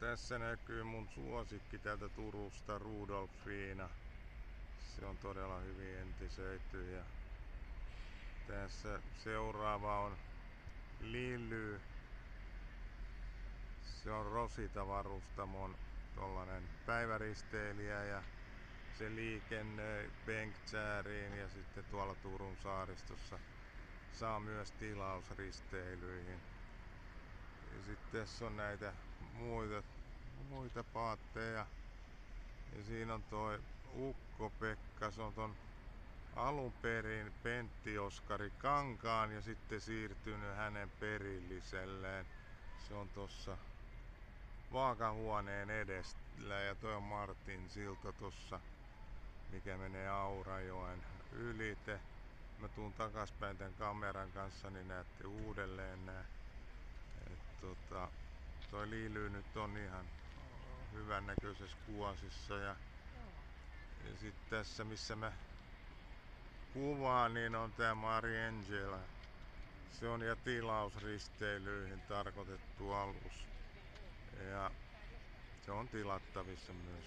Tässä näkyy mun suosikki täältä Turusta, Rudolfiina. Se on todella hyvin entisöity. Ja tässä seuraava on Lily. Se on Rosita varustamon tollanen päiväristeilijä ja se liikennöi Bengtsääriin ja sitten tuolla Turun saaristossa saa myös tilausristeilyihin. Ja sitten tässä on näitä muita paatteja. Ja siinä on toi Ukko-Pekka, se on ton alun perin Pentti Oskari Kankaan ja sitten siirtynyt hänen perilliselleen. Se on tossa vaakahuoneen edellä ja toi on Martin silta tossa, mikä menee Aurajoen ylite. Mä tuun takaspäin tän kameran kanssa, niin näette uudelleen nää. Toi Lily nyt on ihan hyvän näköisessä kuosissa ja sit tässä missä mä kuvaan niin on tää Mariangela. Se on ja tilausristeilyihin tarkoitettu alus ja se on tilattavissa myös.